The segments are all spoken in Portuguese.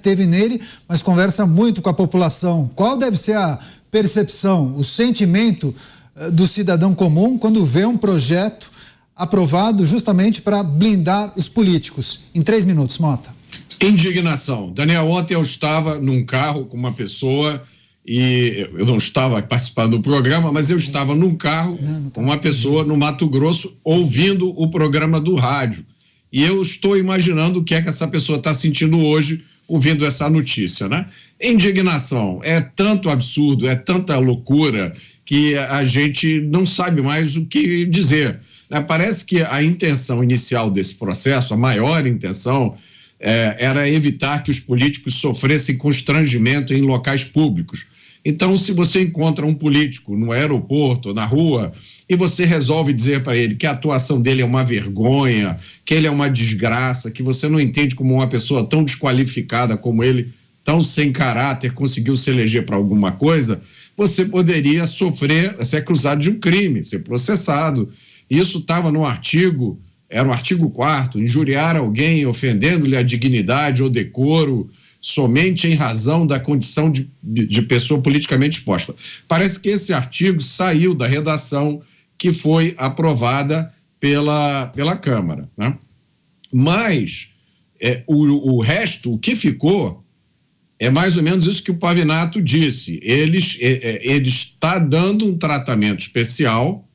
esteve nele, mas conversa muito com a população. Qual deve ser a percepção, o sentimento do cidadão comum quando vê um projeto aprovado justamente para blindar os políticos? Em 3 minutos, Mota. Indignação. Daniel, ontem eu estava num carro com uma pessoa e eu não estava participando do programa, mas eu estava num carro com uma pessoa no Mato Grosso ouvindo o programa do rádio. E eu estou imaginando o que é que essa pessoa está sentindo hoje ouvindo essa notícia, né? Indignação. É tanto absurdo, é tanta loucura que a gente não sabe mais o que dizer. Parece que a intenção inicial desse processo, a maior intenção, era evitar que os políticos sofressem constrangimento em locais públicos. Então, se você encontra um político no aeroporto, na rua, e você resolve dizer para ele que a atuação dele é uma vergonha, que ele é uma desgraça, que você não entende como uma pessoa tão desqualificada como ele, tão sem caráter, conseguiu se eleger para alguma coisa, você poderia sofrer, ser acusado de um crime, ser processado. Isso estava no artigo, era o artigo 4º, injuriar alguém ofendendo-lhe a dignidade ou decoro, somente em razão da condição de pessoa politicamente exposta. Parece que esse artigo saiu da redação que foi aprovada pela Câmara, né? Mas o resto, o que ficou, é mais ou menos isso que o Pavinato disse. Ele está dando um tratamento especial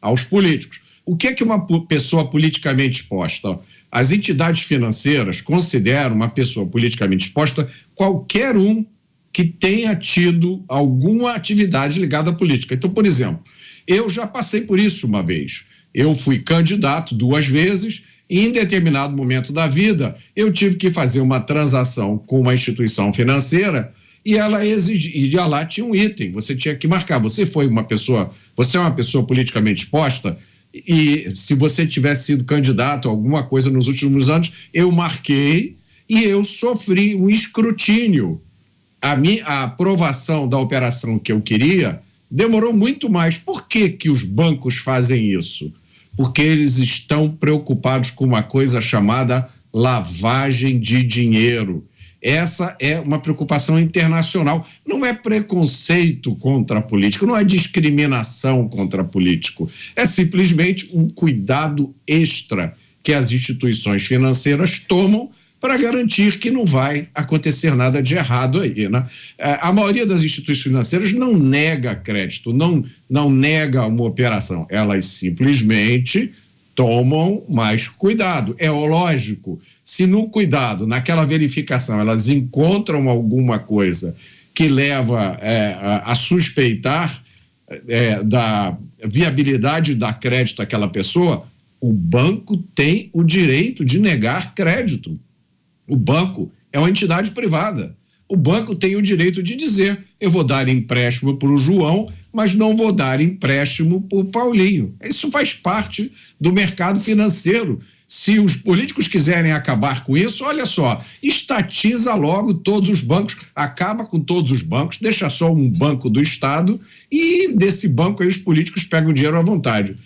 aos políticos. O que é que uma pessoa politicamente exposta? As entidades financeiras consideram uma pessoa politicamente exposta qualquer um que tenha tido alguma atividade ligada à política. Então, por exemplo, eu já passei por isso uma vez. Eu fui candidato 2 vezes e em determinado momento da vida eu tive que fazer uma transação com uma instituição financeira e ela exigia, lá tinha um item, você tinha que marcar, você é uma pessoa politicamente exposta. E se você tivesse sido candidato a alguma coisa nos últimos anos, eu marquei e eu sofri um escrutínio. A aprovação da operação que eu queria demorou muito mais. Por que os bancos fazem isso? Porque eles estão preocupados com uma coisa chamada lavagem de dinheiro. Essa é uma preocupação internacional, não é preconceito contra a política, não é discriminação contra político, é simplesmente um cuidado extra que as instituições financeiras tomam para garantir que não vai acontecer nada de errado aí, né? A maioria das instituições financeiras não nega crédito, não nega uma operação, elas simplesmente tomam mais cuidado. É lógico, se no cuidado, naquela verificação, elas encontram alguma coisa que leva a suspeitar da viabilidade da crédito àquela pessoa, o banco tem o direito de negar crédito. O banco é uma entidade privada. O banco tem o direito de dizer: eu vou dar empréstimo para o João, mas não vou dar empréstimo para o Paulinho. Isso faz parte do mercado financeiro. Se os políticos quiserem acabar com isso, olha só, estatiza logo todos os bancos, acaba com todos os bancos, deixa só um banco do Estado e desse banco aí os políticos pegam dinheiro à vontade.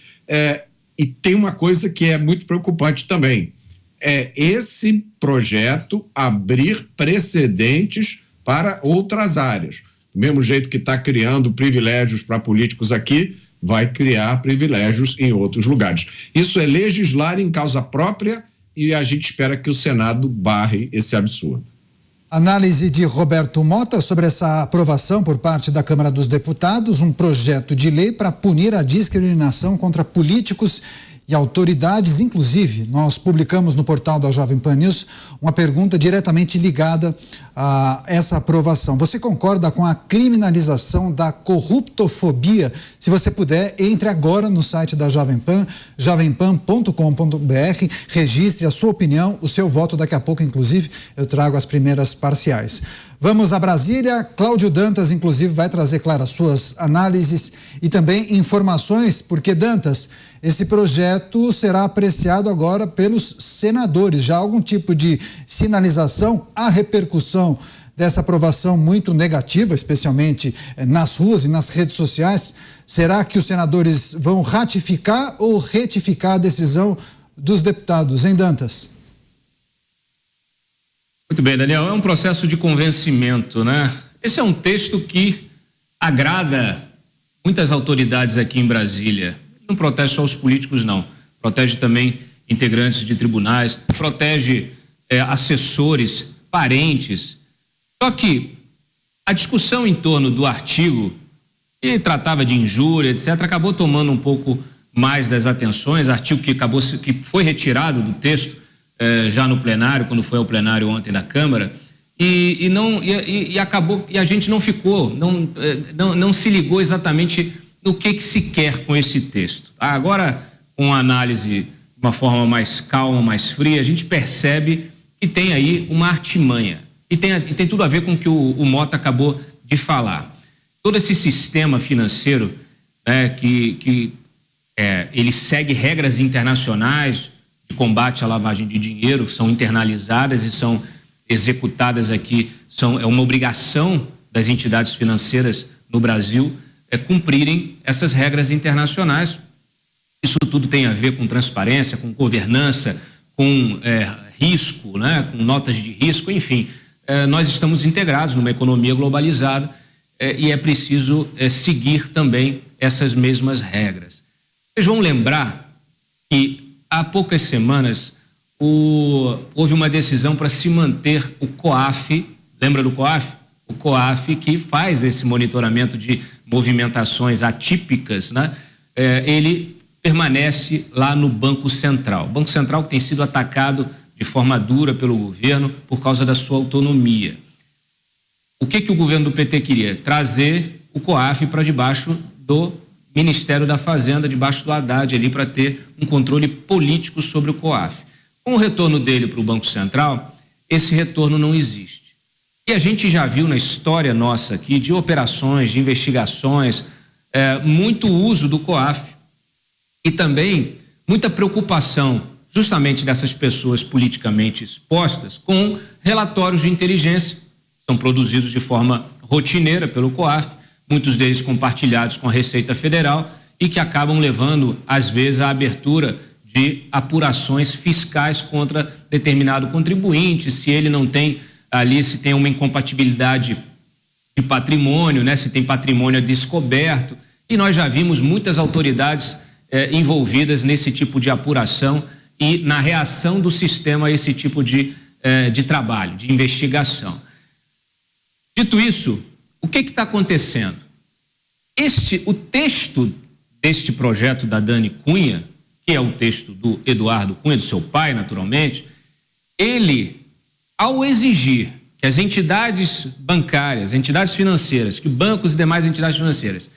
E tem uma coisa que é muito preocupante também. Esse projeto abrir precedentes para outras áreas. Do mesmo jeito que está criando privilégios para políticos aqui, vai criar privilégios em outros lugares. Isso é legislar em causa própria e a gente espera que o Senado barre esse absurdo. Análise de Roberto Mota sobre essa aprovação por parte da Câmara dos Deputados, um projeto de lei para punir a discriminação contra políticos e autoridades. Inclusive, nós publicamos no portal da Jovem Pan News uma pergunta diretamente ligada a essa aprovação. Você concorda com a criminalização da corruptofobia? Se você puder, entre agora no site da Jovem Pan, jovempan.com.br, registre a sua opinião, o seu voto. Daqui a pouco, inclusive, eu trago as primeiras parciais. Vamos a Brasília. Cláudio Dantas, inclusive, vai trazer, claro, as suas análises e também informações, porque, Dantas, esse projeto será apreciado agora pelos senadores. Já há algum tipo de sinalização? A repercussão dessa aprovação muito negativa, especialmente nas ruas e nas redes sociais. Será que os senadores vão ratificar ou retificar a decisão dos deputados, hein, Dantas? Muito bem, Daniel, é um processo de convencimento, né? Esse é um texto que agrada muitas autoridades aqui em Brasília. Não protege só os políticos, não. Protege também integrantes de tribunais, protege assessores, parentes. Só que a discussão em torno do artigo, que tratava de injúria, etc., acabou tomando um pouco mais das atenções, artigo que foi retirado do texto já no plenário, quando foi ao plenário ontem da Câmara, e acabou, e a gente não ficou, não se ligou exatamente no que se quer com esse texto. Agora, com a análise de uma forma mais calma, mais fria, a gente percebe que tem aí uma artimanha, e tem tudo a ver com o que o Mota acabou de falar. Todo esse sistema financeiro, ele segue regras internacionais de combate à lavagem de dinheiro, são internalizadas e são executadas aqui, é uma obrigação das entidades financeiras no Brasil cumprirem essas regras internacionais. Isso tudo tem a ver com transparência, com governança, com risco, né? Com notas de risco, enfim. Nós estamos integrados numa economia globalizada e é preciso seguir também essas mesmas regras. Vocês vão lembrar que há poucas semanas houve uma decisão para se manter o COAF, lembra do COAF? O COAF que faz esse monitoramento de movimentações atípicas, né? Ele permanece lá no Banco Central. O Banco Central que tem sido atacado de forma dura pelo governo por causa da sua autonomia. O que o governo do PT queria? Trazer o COAF para debaixo do Ministério da Fazenda, debaixo do Haddad ali, para ter um controle político sobre o COAF. Com o retorno dele para o Banco Central, esse retorno não existe. E a gente já viu na história nossa aqui de operações, de investigações, muito uso do COAF e também muita preocupação justamente dessas pessoas politicamente expostas com relatórios de inteligência, são produzidos de forma rotineira pelo COAF, muitos deles compartilhados com a Receita Federal e que acabam levando, às vezes, à abertura de apurações fiscais contra determinado contribuinte, se ele não tem ali, se tem uma incompatibilidade de patrimônio, né? Se tem patrimônio descoberto, e nós já vimos muitas autoridades envolvidas nesse tipo de apuração e na reação do sistema a esse tipo de trabalho, de investigação. Dito isso, o que está acontecendo? O texto deste projeto da Dani Cunha, que é o texto do Eduardo Cunha, do seu pai, naturalmente, ele, ao exigir que as entidades bancárias, entidades financeiras, que bancos e demais entidades financeiras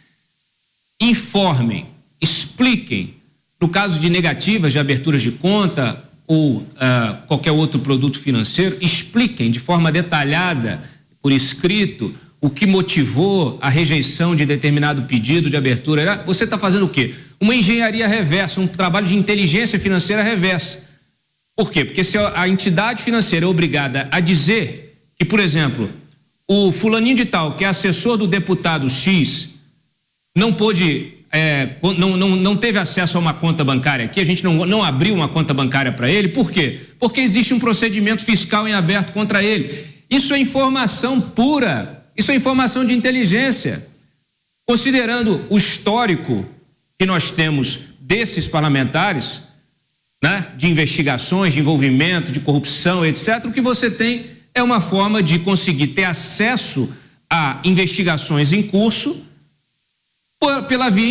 informem, expliquem, no caso de negativas de aberturas de conta ou qualquer outro produto financeiro, expliquem de forma detalhada, por escrito, o que motivou a rejeição de determinado pedido de abertura. Você está fazendo o quê? Uma engenharia reversa, um trabalho de inteligência financeira reversa. Por quê? Porque se a entidade financeira é obrigada a dizer que, por exemplo, o fulaninho de tal, que é assessor do deputado X, não pôde, não teve acesso a uma conta bancária aqui, a gente não abriu uma conta bancária para ele, por quê? Porque existe um procedimento fiscal em aberto contra ele. Isso é informação pura, isso é informação de inteligência. Considerando o histórico que nós temos desses parlamentares, né, de investigações, de envolvimento, de corrupção, etc., o que você tem é uma forma de conseguir ter acesso a investigações em curso pela via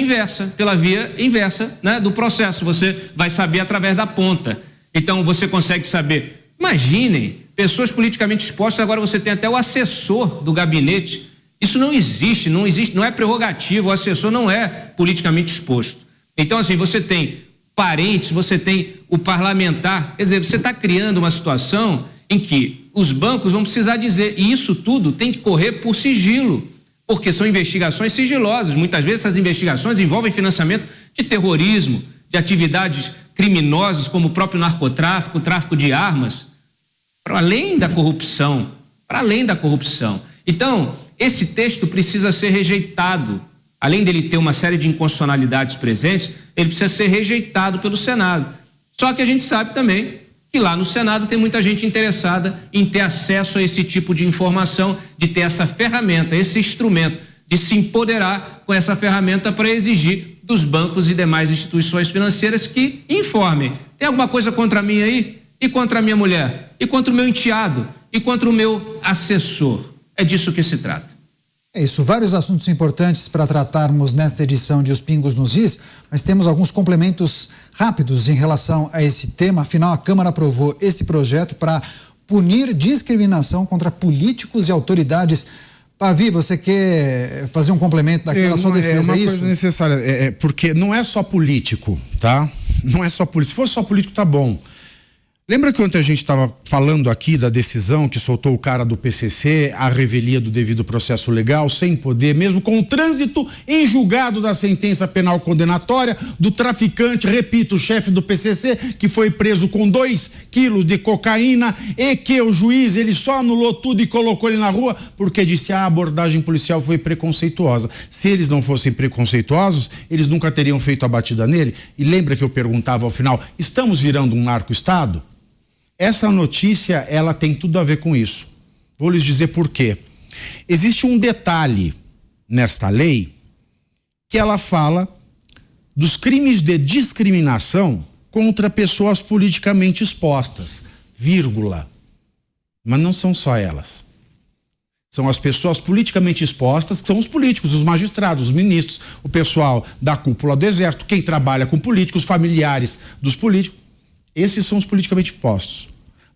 inversa, né, do processo. Você vai saber através da ponta. Então você consegue saber. Imaginem, pessoas politicamente expostas, agora você tem até o assessor do gabinete. Isso não existe, não é prerrogativa, o assessor não é politicamente exposto. Então, assim, você tem parentes, você tem o parlamentar, quer dizer, você está criando uma situação em que os bancos vão precisar dizer, e isso tudo tem que correr por sigilo, porque são investigações sigilosas. Muitas vezes essas investigações envolvem financiamento de terrorismo, de atividades criminosas como o próprio narcotráfico, o tráfico de armas, para além da corrupção, Então, esse texto precisa ser rejeitado. Além dele ter uma série de inconstitucionalidades presentes, ele precisa ser rejeitado pelo Senado. Só que a gente sabe também que lá no Senado tem muita gente interessada em ter acesso a esse tipo de informação, de ter essa ferramenta, esse instrumento, de se empoderar com essa ferramenta para exigir dos bancos e demais instituições financeiras que informem. Tem alguma coisa contra mim aí? E contra a minha mulher? E contra o meu enteado? E contra o meu assessor? É disso que se trata. É isso, vários assuntos importantes para tratarmos nesta edição de Os Pingos nos Is, mas temos alguns complementos rápidos em relação a esse tema. Afinal, a Câmara aprovou esse projeto para punir discriminação contra políticos e autoridades. Pavi, você quer fazer um complemento daquela sua defesa, é isso? É uma coisa necessária, porque não é só político, tá? Não é só político. Se fosse só político, tá bom. Lembra que ontem a gente estava falando aqui da decisão que soltou o cara do PCC, a revelia do devido processo legal, sem poder, mesmo com o trânsito em julgado da sentença penal condenatória do traficante, repito, o chefe do PCC, que foi preso com 2 quilos de cocaína e que o juiz, ele só anulou tudo e colocou ele na rua porque disse a abordagem policial foi preconceituosa. Se eles não fossem preconceituosos, eles nunca teriam feito a batida nele. E lembra que eu perguntava ao final, estamos virando um narco-estado? Essa notícia, ela tem tudo a ver com isso. Vou lhes dizer por quê. Existe um detalhe nesta lei que ela fala dos crimes de discriminação contra pessoas politicamente expostas, vírgula. Mas não são só elas. São as pessoas politicamente expostas, que são os políticos, os magistrados, os ministros, o pessoal da cúpula do Exército, quem trabalha com políticos, familiares dos políticos. Esses são os politicamente expostos.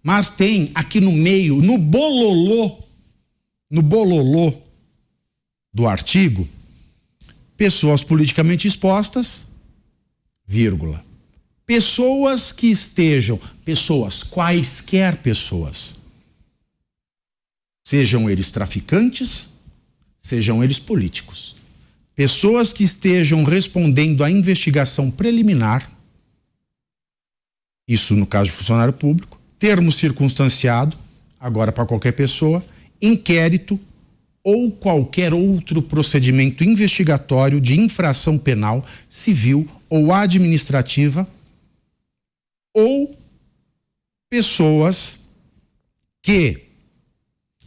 Mas tem aqui no meio, no bololô do artigo, pessoas politicamente expostas, vírgula. Pessoas que estejam, quaisquer pessoas, sejam eles traficantes, sejam eles políticos. Pessoas que estejam respondendo à investigação preliminar, isso no caso de funcionário público, termo circunstanciado, agora para qualquer pessoa, inquérito ou qualquer outro procedimento investigatório de infração penal, civil ou administrativa, ou pessoas que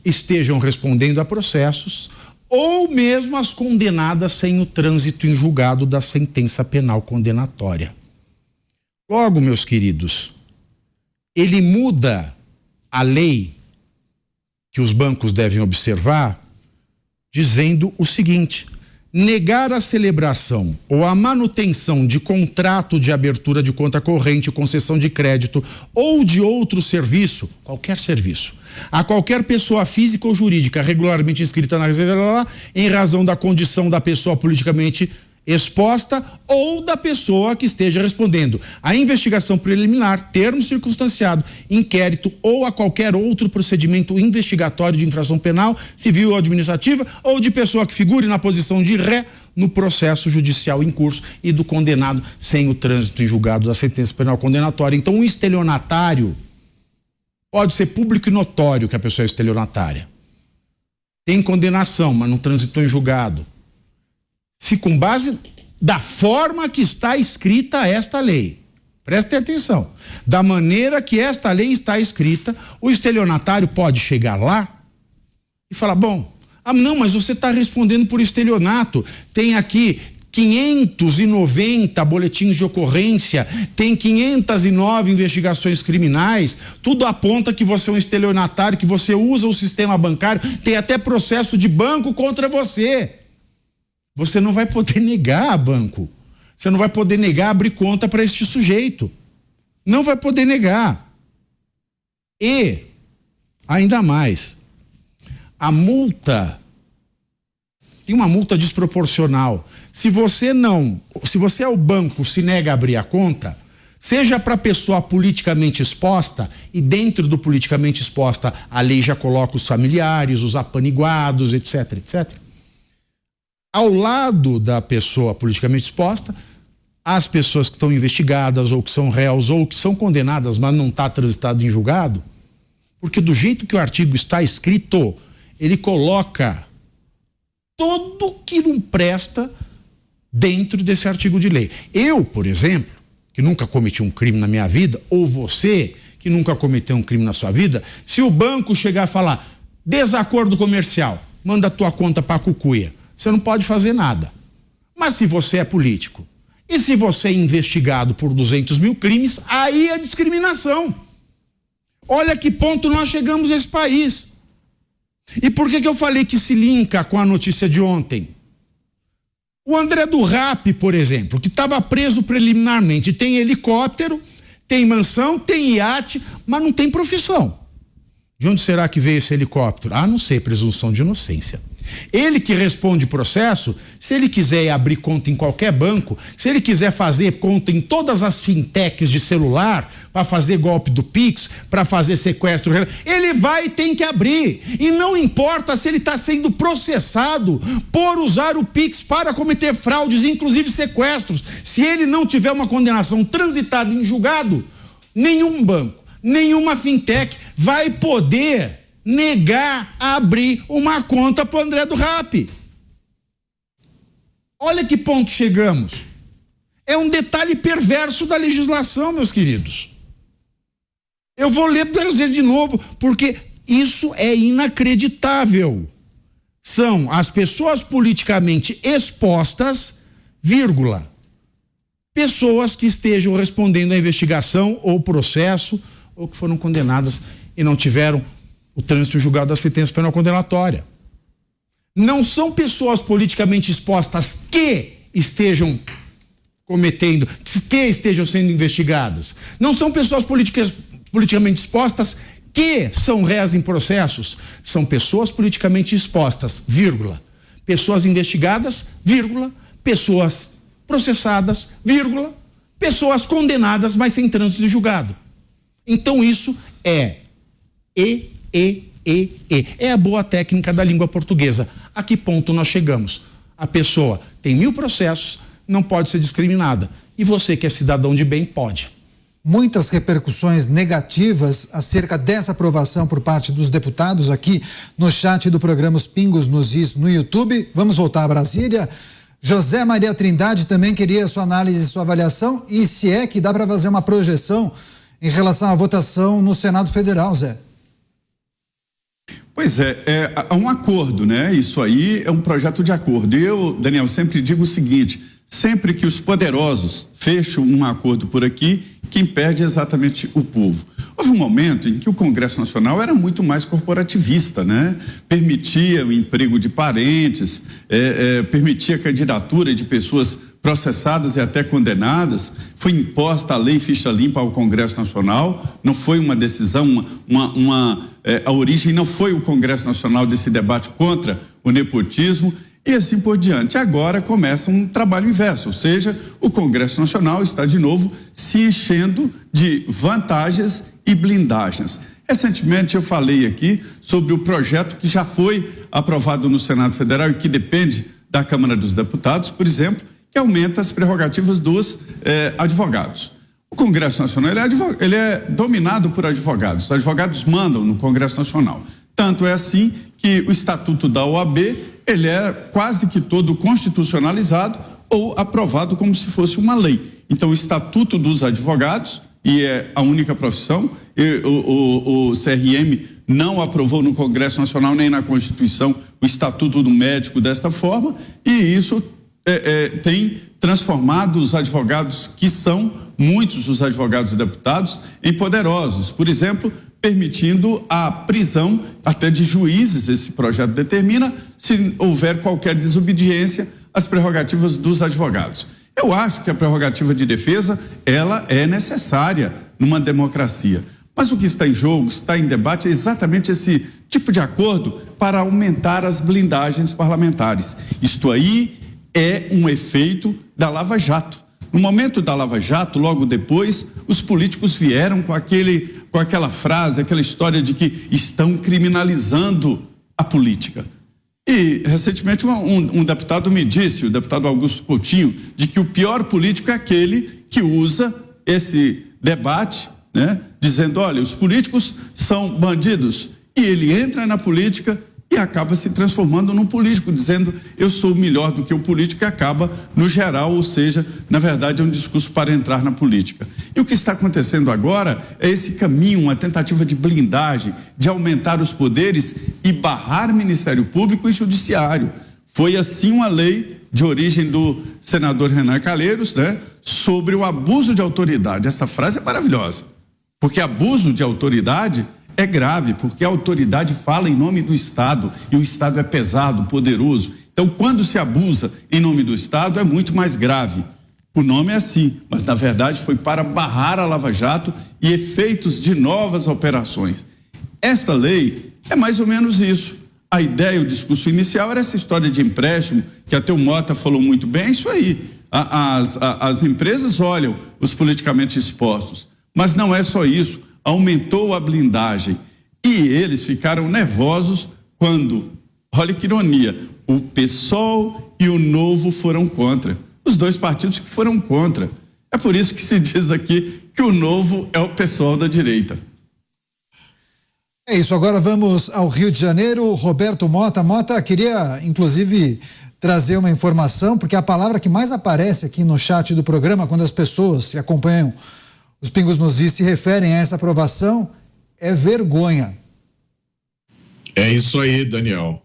estejam respondendo a processos, ou mesmo as condenadas sem o trânsito em julgado da sentença penal condenatória. Logo, meus queridos, ele muda a lei que os bancos devem observar, dizendo o seguinte: negar a celebração ou a manutenção de contrato de abertura de conta corrente, concessão de crédito ou de outro serviço, qualquer serviço, a qualquer pessoa física ou jurídica regularmente inscrita na Receita, em razão da condição da pessoa politicamente exposta ou da pessoa que esteja respondendo à investigação preliminar, termo circunstanciado, inquérito ou a qualquer outro procedimento investigatório de infração penal, civil ou administrativa, ou de pessoa que figure na posição de ré no processo judicial em curso e do condenado sem o trânsito em julgado da sentença penal condenatória. Então, um estelionatário pode ser público e notório que a pessoa é estelionatária. Tem condenação, mas não transitou em julgado. Se com base da forma que está escrita esta lei, prestem atenção, da maneira que esta lei está escrita, o estelionatário pode chegar lá e falar, bom, não, mas você está respondendo por estelionato, tem aqui 590 boletins de ocorrência, tem 509 investigações criminais, tudo aponta que você é um estelionatário, que você usa o sistema bancário, tem até processo de banco contra você. Você não vai poder negar banco. Você não vai poder negar abrir conta para este sujeito. Não vai poder negar. E, ainda mais, a multa, tem uma multa desproporcional. Se você é o banco, se nega a abrir a conta, seja para pessoa politicamente exposta, e dentro do politicamente exposta, a lei já coloca os familiares, os apaniguados, etc, etc. Ao lado da pessoa politicamente exposta, as pessoas que estão investigadas ou que são réus ou que são condenadas, mas não está transitado em julgado, porque do jeito que o artigo está escrito, ele coloca tudo que não presta dentro desse artigo de lei. Eu, por exemplo, que nunca cometi um crime na minha vida, ou você, que nunca cometeu um crime na sua vida, se o banco chegar a falar desacordo comercial, manda a tua conta para a cucuia, você não pode fazer nada. Mas se você é político e se você é investigado por 200 mil crimes, aí é discriminação. Olha que ponto nós chegamos nesse país. E por que eu falei que se linka com a notícia de ontem? O André do Rap, por exemplo, que estava preso preliminarmente, tem helicóptero, tem mansão, tem iate, mas não tem profissão. De onde será que veio esse helicóptero? Ah, não sei, presunção de inocência. Ele que responde processo, se ele quiser abrir conta em qualquer banco, se ele quiser fazer conta em todas as fintechs de celular, para fazer golpe do Pix, para fazer sequestro, ele vai e tem que abrir. E não importa se ele está sendo processado por usar o Pix para cometer fraudes, inclusive sequestros. Se ele não tiver uma condenação transitada em julgado, nenhum banco, nenhuma fintech vai poder negar a abrir uma conta para o André do Rap. Olha que ponto chegamos. É um detalhe perverso da legislação, meus queridos. Eu vou ler várias vezes de novo, porque isso é inacreditável. São as pessoas politicamente expostas, vírgula, pessoas que estejam respondendo à investigação ou processo ou que foram condenadas e não tiveram o trânsito julgado da sentença penal condenatória. Não são pessoas politicamente expostas que estejam cometendo, que estejam sendo investigadas. Não são pessoas politicamente expostas que são réis em processos. São pessoas politicamente expostas, vírgula, pessoas investigadas, vírgula, pessoas processadas, vírgula, pessoas condenadas, mas sem trânsito de julgado. Então isso é é a boa técnica da língua portuguesa. A que ponto nós chegamos? A pessoa tem 1000 processos, não pode ser discriminada. E você que é cidadão de bem, pode. Muitas repercussões negativas acerca dessa aprovação por parte dos deputados aqui no chat do programa Os Pingos nos Is no YouTube. Vamos voltar a Brasília. José Maria Trindade também queria sua análise e sua avaliação, e se é que dá para fazer uma projeção em relação à votação no Senado Federal, Zé. Pois é um acordo, né? Isso aí é um projeto de acordo. E eu, Daniel, sempre digo o seguinte: sempre que os poderosos fecham um acordo por aqui, quem perde é exatamente o povo. Houve um momento em que o Congresso Nacional era muito mais corporativista, né? Permitia o emprego de parentes, permitia a candidatura de pessoas processadas e até condenadas. Foi imposta a lei ficha limpa ao Congresso Nacional, não foi uma decisão, a origem não foi o Congresso Nacional desse debate contra o nepotismo e assim por diante. Agora começa um trabalho inverso, ou seja, o Congresso Nacional está de novo se enchendo de vantagens e blindagens. Recentemente eu falei aqui sobre o projeto que já foi aprovado no Senado Federal e que depende da Câmara dos Deputados, por exemplo, que aumenta as prerrogativas dos advogados. O Congresso Nacional ele é dominado por advogados. Os advogados mandam no Congresso Nacional. Tanto é assim que o Estatuto da OAB ele é quase que todo constitucionalizado ou aprovado como se fosse uma lei. Então, o Estatuto dos Advogados, e é a única profissão, o CRM não aprovou no Congresso Nacional nem na Constituição o Estatuto do Médico desta forma, e isso tem transformado os advogados, que são muitos os advogados e deputados, em poderosos. Por exemplo, permitindo a prisão até de juízes. Esse projeto determina se houver qualquer desobediência às prerrogativas dos advogados. Eu acho que a prerrogativa de defesa, ela é necessária numa democracia. Mas o que está em jogo, está em debate, é exatamente esse tipo de acordo para aumentar as blindagens parlamentares. Isto aí é um efeito da Lava Jato. No momento da Lava Jato, logo depois, os políticos vieram com aquela frase, aquela história de que estão criminalizando a política. E, recentemente, um deputado me disse, o deputado Augusto Coutinho, de que o pior político é aquele que usa esse debate, né, dizendo, olha, os políticos são bandidos. E ele entra na política e acaba se transformando num político, dizendo eu sou melhor do que o político, e acaba no geral, ou seja, na verdade é um discurso para entrar na política. E o que está acontecendo agora é esse caminho, uma tentativa de blindagem, de aumentar os poderes e barrar Ministério Público e Judiciário. Foi assim uma lei de origem do senador Renan Calheiros, né, sobre o abuso de autoridade. Essa frase é maravilhosa, porque abuso de autoridade é grave, porque a autoridade fala em nome do Estado, e o Estado é pesado, poderoso. Então, quando se abusa em nome do Estado, é muito mais grave. O nome é assim, mas na verdade foi para barrar a Lava Jato e efeitos de novas operações. Esta lei é mais ou menos isso. A ideia, o discurso inicial era essa história de empréstimo, que até o Mota falou muito bem, é isso aí. As empresas olham os politicamente expostos, mas não é só isso. Aumentou a blindagem e eles ficaram nervosos quando, olha que ironia, o PSOL e o Novo foram contra, os dois partidos que foram contra. É por isso que se diz aqui que o Novo é o PSOL da direita. É isso, agora vamos ao Rio de Janeiro. Roberto Mota. Mota, queria inclusive trazer uma informação, porque a palavra que mais aparece aqui no chat do programa, quando as pessoas que acompanham os Pingos nos Is se referem a essa aprovação, é vergonha. É isso aí, Daniel.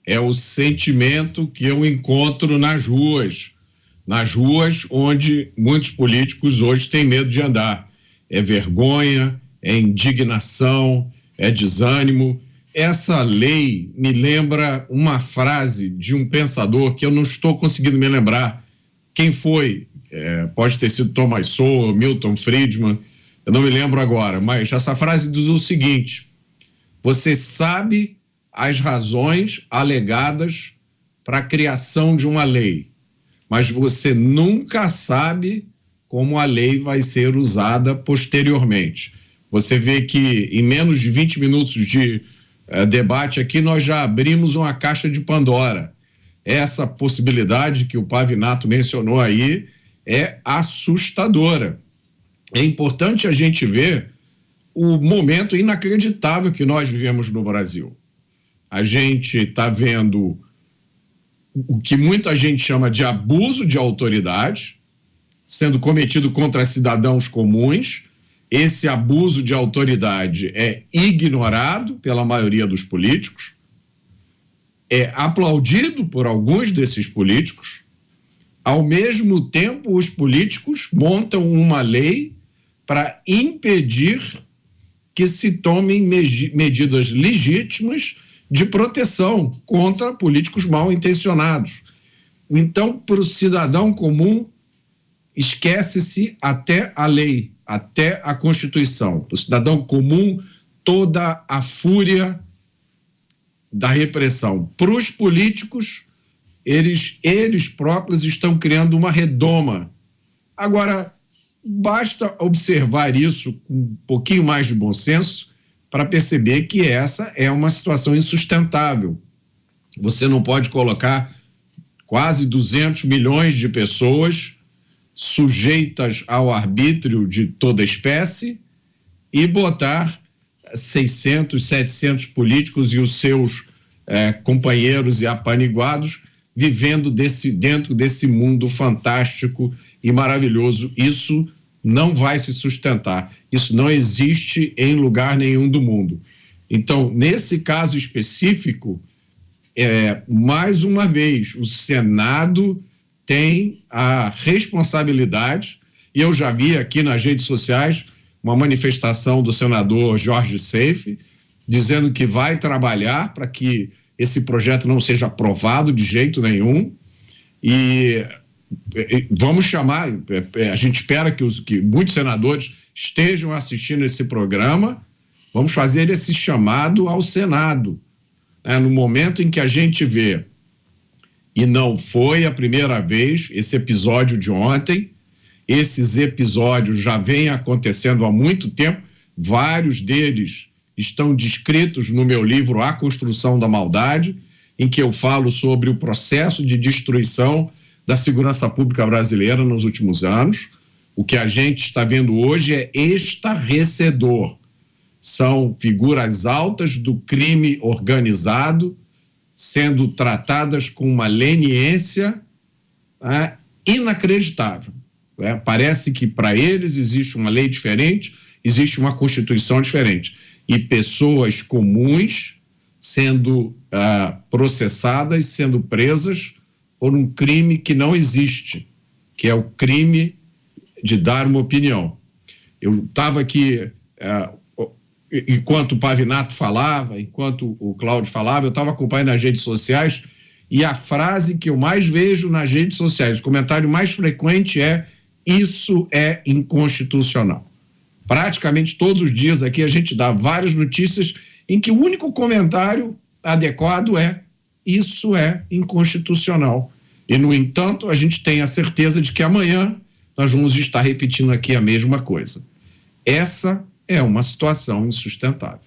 É o sentimento que eu encontro nas ruas onde muitos políticos hoje têm medo de andar. É vergonha, é indignação, é desânimo. Essa lei me lembra uma frase de um pensador que eu não estou conseguindo me lembrar quem foi. Pode ter sido Thomas Sowell, Milton Friedman, eu não me lembro agora, mas essa frase diz o seguinte: você sabe as razões alegadas para a criação de uma lei, mas você nunca sabe como a lei vai ser usada posteriormente. Você vê que em menos de 20 minutos de debate aqui, nós já abrimos uma caixa de Pandora. Essa possibilidade que o Pavinato mencionou aí é assustadora. É importante a gente ver o momento inacreditável que nós vivemos no Brasil. A gente está vendo o que muita gente chama de abuso de autoridade sendo cometido contra cidadãos comuns. Esse abuso de autoridade é ignorado pela maioria dos políticos, é aplaudido por alguns desses políticos. Ao mesmo tempo, os políticos montam uma lei para impedir que se tomem medidas legítimas de proteção contra políticos mal intencionados. Então, para o cidadão comum, esquece-se até a lei, até a Constituição. Para o cidadão comum, toda a fúria da repressão. Para os políticos, eles próprios estão criando uma redoma. Agora, basta observar isso com um pouquinho mais de bom senso para perceber que essa é uma situação insustentável. Você não pode colocar quase 200 milhões de pessoas sujeitas ao arbítrio de toda espécie e botar 600, 700 políticos e os seus companheiros e apaniguados vivendo dentro desse mundo fantástico e maravilhoso. Isso não vai se sustentar. Isso não existe em lugar nenhum do mundo. Então, nesse caso específico, mais uma vez, o Senado tem a responsabilidade, e eu já vi aqui nas redes sociais uma manifestação do senador Jorge Seife, dizendo que vai trabalhar para que esse projeto não seja aprovado de jeito nenhum, e vamos chamar, a gente espera que muitos senadores estejam assistindo esse programa, vamos fazer esse chamado ao Senado, no momento em que a gente vê, e não foi a primeira vez, esse episódio de ontem, esses episódios já vêm acontecendo há muito tempo, vários deles estão descritos no meu livro A Construção da Maldade, em que eu falo sobre o processo de destruição da segurança pública brasileira nos últimos anos. O que a gente está vendo hoje é estarrecedor. são figuras altas do crime organizado, sendo tratadas com uma leniência inacreditável. Parece que para eles existe uma lei diferente, existe uma Constituição diferente. E pessoas comuns sendo processadas, sendo presas por um crime que não existe, que é o crime de dar uma opinião. Eu estava aqui, enquanto o Pavinato falava, enquanto o Cláudio falava, eu estava acompanhando nas redes sociais, e a frase que eu mais vejo nas redes sociais, o comentário mais frequente é: isso é inconstitucional. Praticamente todos os dias aqui a gente dá várias notícias em que o único comentário adequado é: isso é inconstitucional. E, no entanto, a gente tem a certeza de que amanhã nós vamos estar repetindo aqui a mesma coisa. Essa é uma situação insustentável.